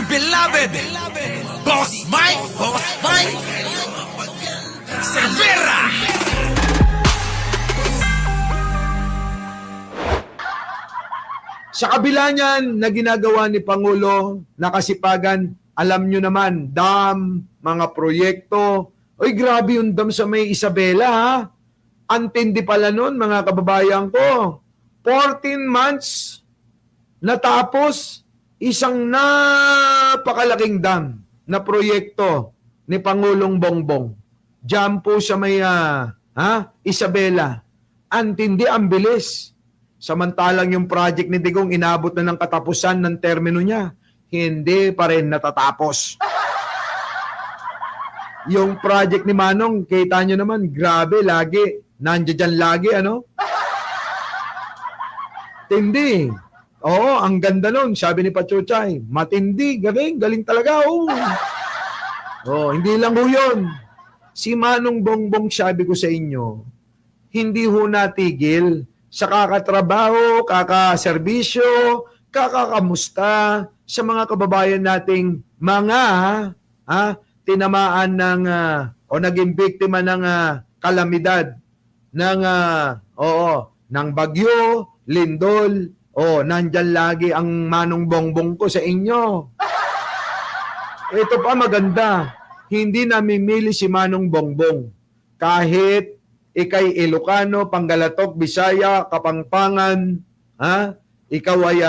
dear beloved, Boss Mike, Cervera. Sa kabila niyan na ginagawa ni Pangulo na kasipagan, alam nyo naman, dam, mga proyekto. Oy, grabe yung dam sa may Isabela, ha? Antindi pala nun, mga kababayan ko. 14 months natapos isang napakalaking dam na proyekto ni Pangulong Bongbong. Diyan po sa may Isabela. Antindi, ang bilis. Samantalang yung project ni Digong inabot na ng katapusan ng termino niya, hindi pa rin natatapos. Yung project ni Manong, kita nyo naman, grabe, lagi. Nandiyan dyan lagi, ano? Tindi. Oo, ang ganda nun, sabi ni Pachuchay. Matindi, galing talaga, oh. Oh, hindi lang ho yun. Si Manong Bongbong, sabi ko sa inyo, hindi ho natigil sa kakatrabaho, kakaserbisyo, kakakamusta sa mga kababayan nating mga tinamaan ng o naging biktima ng kalamidad ng ng bagyo, lindol. Nandyan lagi ang Manong Bongbong ko sa inyo. Ito pa maganda, hindi namimili si Manong Bongbong. Kahit ikay Ilocano, Panggalatok, Bisaya, Kapampangan, ikaw ay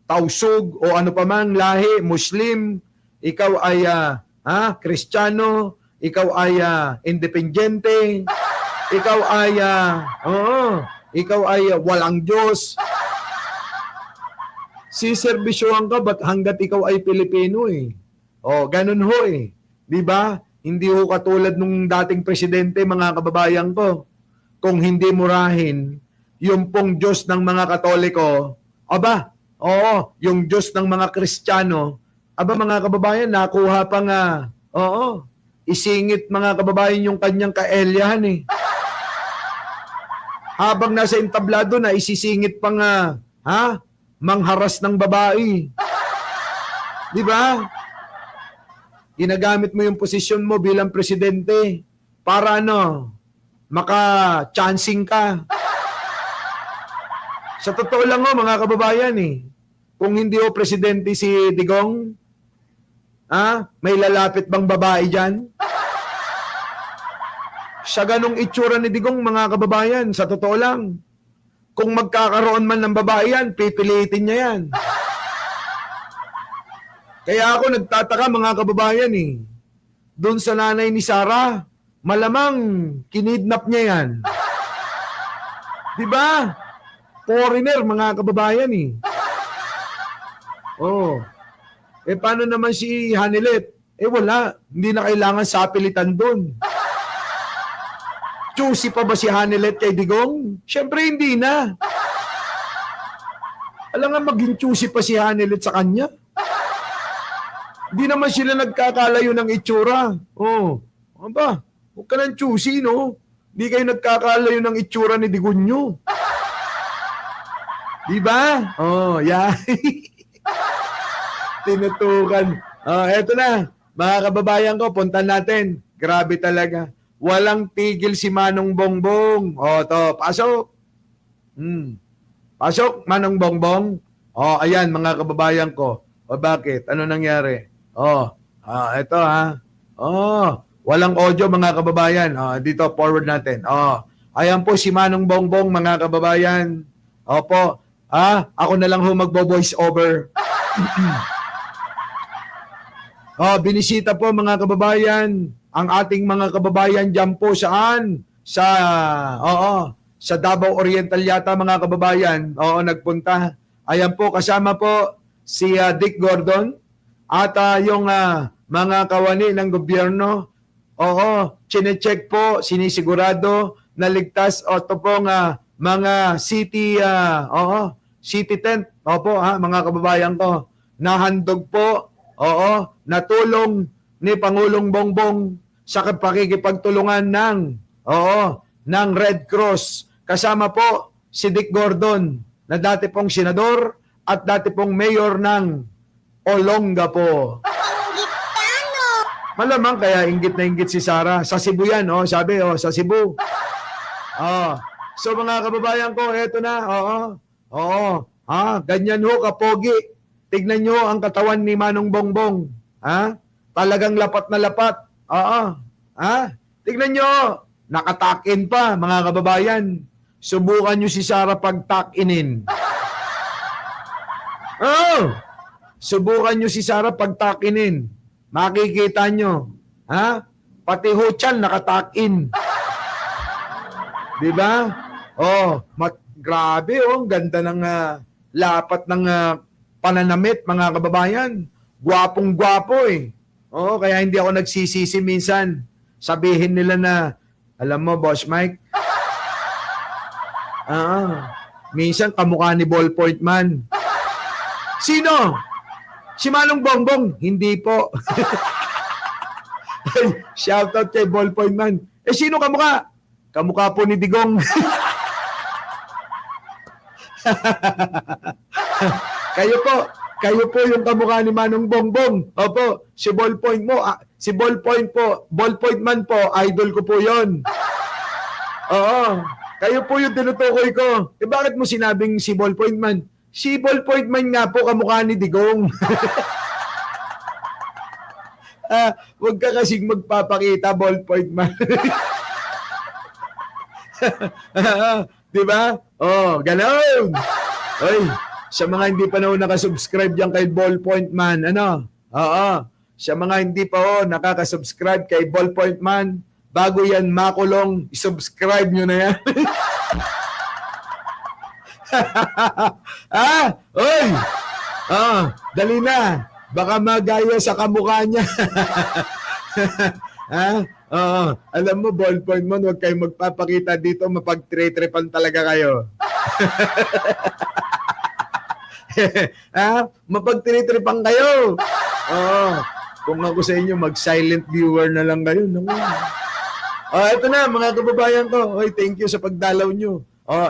Tausug o ano pa man lahi, Muslim, ikaw ay Kristiyano, ikaw ay independyente, ikaw ay walang Diyos. Siserbisyohan ka ba't hanggat ikaw ay Pilipino eh. Ganun ho eh. 'Di ba? Hindi ho katulad nung dating presidente, mga kababayan ko. Kung hindi murahin, yung pong Diyos ng mga Katoliko, yung Diyos ng mga Kristiyano, mga kababayan, nakuha pa nga, isingit mga kababayan yung kanyang kaelyahan eh. Habang nasa entablado na, isisingit pa nga, mangharas ng babae. Di ba? Ginagamit mo yung posisyon mo bilang presidente para maka-chancing ka. Sa totoo lang mga kababayan kung hindi presidente si Digong, may lalapit bang babae dyan? Sa ganong itsura ni Digong, mga kababayan, sa totoo lang, kung magkakaroon man ng babae yan, pipilitin niya yan. Kaya ako nagtataka mga kababayan doon sa nanay ni Sarah, malamang kinidnap niya yan. Diba? Foreigner mga kababayan paano naman si Hanilet? Wala. Hindi na kailangan sapilitan doon. Choosy pa ba si Hanilet kay Digong? Siyempre hindi na. Alam nga maging choosy pa si Hanilet sa kanya. Hindi naman sila nagkakalayo ng itsura. Huwag ka nang choosy, no? Hindi kayo nagkakalayo ng itsura ni Digunyo. Diba? Yeah. Tinutukan. Eto na. Mga kababayan ko, puntan natin. Grabe talaga. Walang tigil si Manong Bongbong. Pasok. Pasok, Manong Bongbong. Ayan, mga kababayan ko. Bakit? Ano nangyari? Eto walang audio mga kababayan. Dito, forward natin. Ayan po si Manong Bongbong, mga kababayan. Opo. Ako na lang ho magbo-voice over. Binisita po mga kababayan ang ating mga kababayan dyan po saan? Sa Davao Oriental yata mga kababayan. Nagpunta. Ayan po, kasama po si Dick Gordon at yung mga kawani ng gobyerno. Chine-check po, sinisigurado na ligtas ito pong mga city tent. Mga kababayan ko, nahandog po, natulong ni Pangulong Bongbong sa pakikipagtulungan ng Red Cross. Kasama po si Dick Gordon na dati pong senador at dati pong mayor ng Olongapo. Malamang kaya inggit na inggit si Sarah. Sa Cebu yan, sabi, sa Cebu. So mga kababayan ko, eto na, ganyan ho, kapogi. Tignan nyo ang katawan ni Manong Bongbong. Talagang lapat na lapat. Tignan nyo, nakatakin pa, mga kababayan. Subukan nyo si Sarah pagtakinin. Subukan nyo si Sarah pagtakinin. Makikita nyo. Pati ho tiyan nakatakin. Diba? Grabe, ganda ng lapat ng pananamit, mga kababayan. Gwapong-gwapo eh. Kaya hindi ako nagsisisi minsan. Sabihin nila na, alam mo, Boss Mike, minsan kamukha ni Ballpoint Man. Sino? Si Manong Bongbong? Hindi po. Shoutout kay Ballpoint Man. Sino kamukha? Kamukha po ni Digong. Kayo po yung kamukha ni Manong Bongbong. Opo, si Ballpoint mo, si Ballpoint Man po, idol ko po yon. Oo, kayo po yung tinutukoy ko. Bakit mo sinabing si Ballpoint Man? Si Ballpoint Man nga po kamukha ni Digong. Huwag ka kasing magpapakita, Ballpoint Man. Diba? Ganoon. Oy, sa mga hindi pa nakasubscribe diyan kay Ballpoint Man, sa mga hindi pa nakakasubscribe kay Ballpoint Man, bago yan makulong, isubscribe nyo na yan. Oy! Dali na. Baka magaya sa kamukha niya. Alam mo, Ballpoint Man, huwag kayong magpapakita dito, mapag-tre-trepan talaga kayo. Mapag-tre-trepan kayo. Kung ako sa inyo, mag-silent viewer na lang kayo. Ito na, mga kababayan ko. Oy, thank you sa pagdalaw nyo.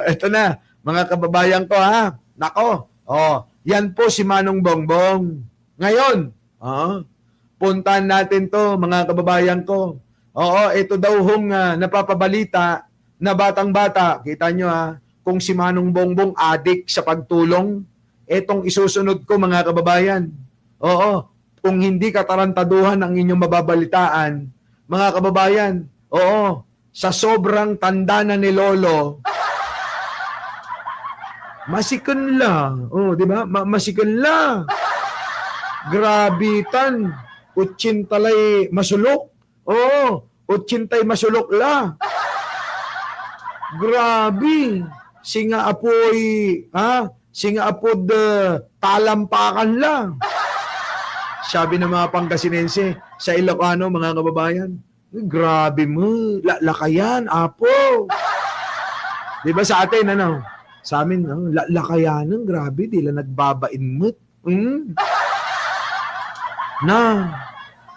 Ito na, mga kababayan ko, Nako, yan po si Manong Bongbong. Ngayon, puntahan natin to, mga kababayan ko. Ito daw hong napapabalita na batang-bata. Kita nyo kung si Manong Bongbong adik sa pagtulong. Etong isusunod ko, mga kababayan. Kung hindi katarantaduhan ang inyong mababalitaan, mga kababayan, sa sobrang tanda na ni Lolo, masikon la. Di ba? Masikon la. Grabitan. Utsintalay masulok. 80 masulok la. Grabe. Singa apoy, singa apod talampakan la. Sabi ng mga Pangasinense sa Ilocano, mga kababayan, grabe mo, lakayan, apo. Di ba sa atin, sa amin, lakayanan, grabe, di lang nagbabainmut.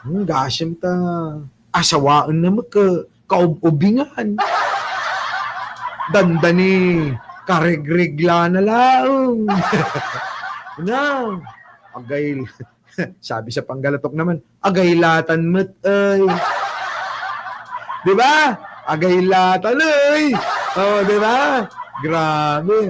Gasyam ta, asawaan na kaubingan. Dandani, karegregla na lang. Agay, sabi sa Panggalatok naman, agaylatan mo't ay. Di ba? Agaylatan ay. Di ba? Grabe,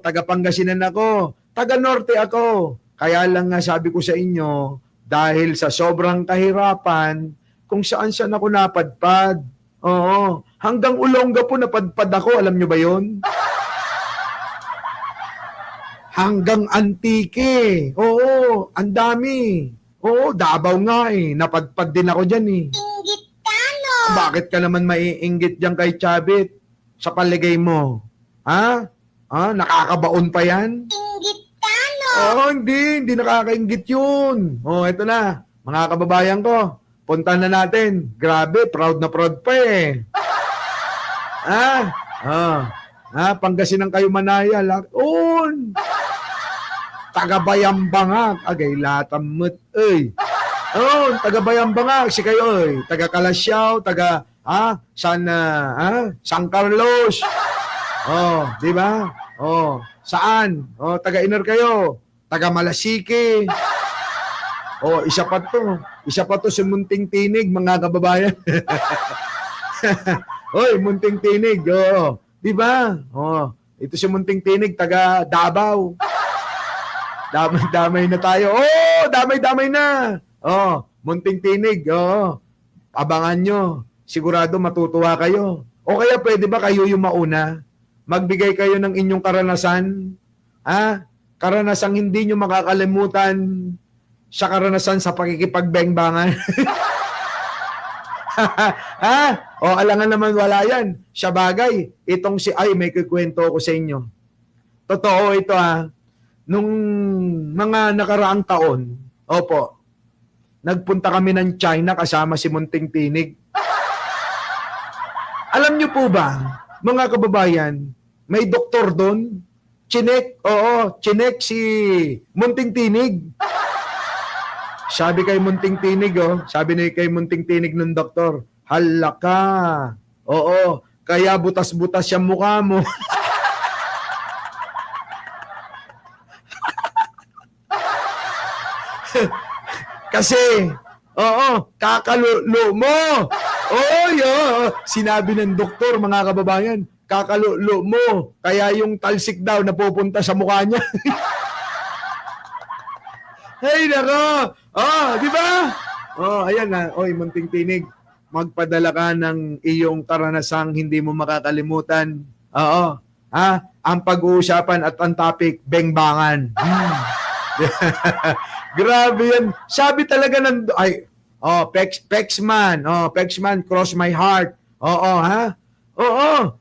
taga Pangasinan ako, taga Norte ako. Kaya lang nga sabi ko sa inyo, dahil sa sobrang kahirapan, kung saan ako napadpad. Hanggang Olongapo napadpad ako, alam nyo ba yon? Hanggang Antique. Ang dami. Davao nga napadpad din ako dyan Inggitano. Bakit ka naman maiinggit dyan kay Chabit? Sa paligay mo. Nakakabaon pa yan? Inggitano. Hindi nakakainggit yun. Ito na, mga kababayan ko. Punta na natin. Grabe, proud na proud pa Pangasinan kayo Manaya. Taga-Bayambangag. Agay latamot. Taga-Bayambangag. Si kayo taga-Kalasyaw. San Carlos. Di ba? Saan? Taga-Iner kayo. taga Malasike. Isa pa to. Isa pa to si Munting Tinig, mga kababayan. Oy, Munting Tinig. Di ba? Ito si Munting Tinig, taga Davao. Damay-damay na tayo. Damay-damay na. Munting Tinig. Abangan nyo. Sigurado matutuwa kayo. O kaya pwede ba kayo yung mauna? Magbigay kayo ng inyong karanasan. Karanasang hindi nyo makakalimutan sa karanasan sa pakikipagbengbangan. Alangan naman wala yan. Siya bagay. Itong may kikwento ko sa inyo. Totoo ito Nung mga nakaraang taon, nagpunta kami ng China kasama si Munting Tinig. Alam niyo po ba, mga kababayan, may doktor doon. Chinek si Munting Tinig. Sabi kay Munting Tinig, sabi kay Munting Tinig ng doktor, hala ka. Kaya butas-butas yung mukha mo. Kasi, kakalulo mo. Sinabi ng doktor, mga kababayan, kakalulo mo. Kaya yung talsik daw napupunta sa mukha niya. Hey, nako. Di ba? Ayan na. Munting Tinig, magpadala ka ng iyong karanasang hindi mo makakalimutan. Ang pag-uusapan at ang topic, bengbangan. Grabe yan. Sabi talaga ng... Pexman. Pexman, cross my heart.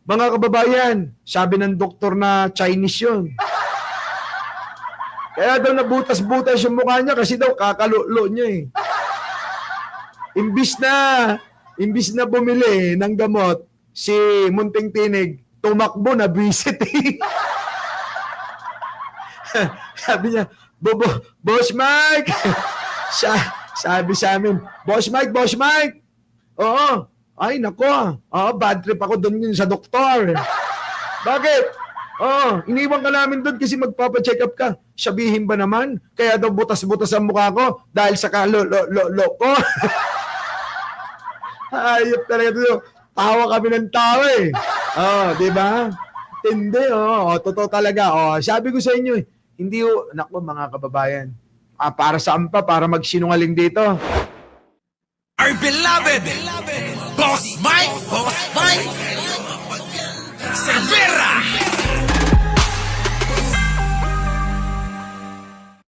Mga kababayan. Sabi ng doktor na Chinese yun. Kaya daw nabutas-butas yung mukha niya kasi daw kakalulo niya Imbis na bumili ng gamot, si Munting Tinig, tumakbo na visit. Sabi niya, Boss Mike! Sabi sa amin, Boss Mike! Ay nako, bad trip ako doon sa doktor. Bakit? Iniwan ka namin doon kasi magpapacheck up ka. Sabihin ba naman, kaya daw butas-butas ang mukha ko dahil sa kalulo ko. Ayop talaga doon. Tawa kami ng tawa di ba? Hindi, totoo talaga. Sabi ko sa inyo, hindi naku mga kababayan, para saan pa? Para magsinungaling dito. Our beloved Boss Mike Cervera.